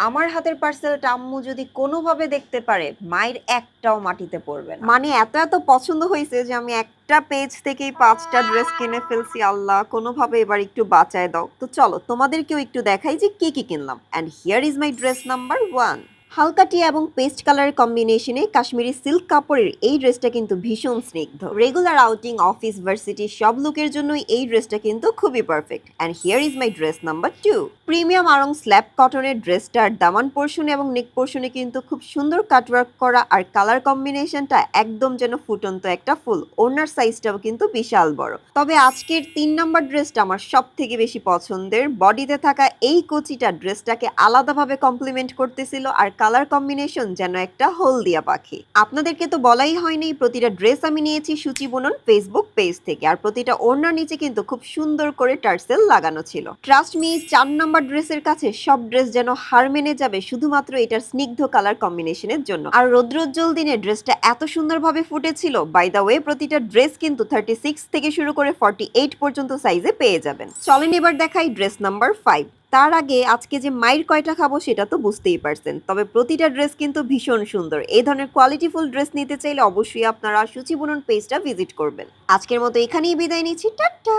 আমার হাতের পার্সেলটা আম্মু যদি কোনোভাবে দেখতে পারে, মায়ের একটাও মাটিতে পড়বে না। মানে এত, এত পছন্দ হইছে যে আমি একটা পেজ থেকেই ৫ টা ড্রেস কিনে ফেলছি। আল্লাহ! কোনোভাবে এবার একটু বাঁচায় দাও। তো চলো তোমাদেরকেও একটু দেখাই যে কি, কি কিনলাম। And here is my dress number 1। হালকা টিয়া এবং পেস্ট কালারের কম্বিনেশনে কাশ্মীরি সিল্ক কাপড়ের এই ড্রেসটা কিন্তু ভীষণ স্নিগ্ধ। রেগুলার আউটিং, অফিস, ভার্সিটি সব লুকের জন্যই এই ড্রেসটা কিন্তু খুবই perfect. And here is my dress number 2। Premium আড়ং স্ল্যাব কটনের ড্রেসটার দামান পোর্শনে এবং নেক পোর্শনে কিন্তু খুব সুন্দর কাটওয়ার্ক করা, আর কালার কম্বিনেশনটা একদম যেন ফুটন্ত একটা ফুল। ওড়নার সাইজটাও কিন্তু বিশাল বড়। তবে আজকের ৩ নাম্বার ড্রেসটা আমার সব থেকে বেশি পছন্দের। বডিতে থাকা এই কুচিটা ড্রেসটাকে আলাদাভাবে কমপ্লিমেন্ট করতেছিল, আর কালার কম্বিনেশন যেন একটা হলদিয়া পাখি। আপনাদেরকে তো বলাই হয়নি, প্রতিটা ড্রেস আমি নিয়েছি সূচি বুনন ফেসবুক পেজ থেকে, আর প্রতিটা ওড়নার নিচে কিন্তু খুব সুন্দর করে টার্সেল লাগানো ছিল। ট্রাস্ট মি, ৪ নাম্বার ড্রেসের কাছে সব ড্রেস যেন হার মেনে যাবে শুধুমাত্র এটার স্নিগ্ধ কালার কম্বিনেশনের জন্য। আর রৌদ্রোজ্জ্বল দিনে ড্রেসটা এত সুন্দরভাবে ফুটেছিল। বাই দা ওয়ে, প্রতিটা ড্রেস কিন্তু 36 থেকে শুরু করে 48 পর্যন্ত সাইজে পেয়ে যাবেন। চলেন এবার দেখাই ড্রেস নাম্বার 5। তার আগে আজকে যে মাইর কয়টা খাবো সেটা তো বুঝতেই পারছেন। তবে প্রতিটা ড্রেস কিন্তু ভীষণ সুন্দর। এই ধরনের কোয়ালিটিফুল ড্রেস নিতে চাইলে অবশ্যই আপনারা সূচি বুনন পেজটা ভিজিট করবেন। আজকের মতো এখানেই বিদায় নিচ্ছি। টাটা।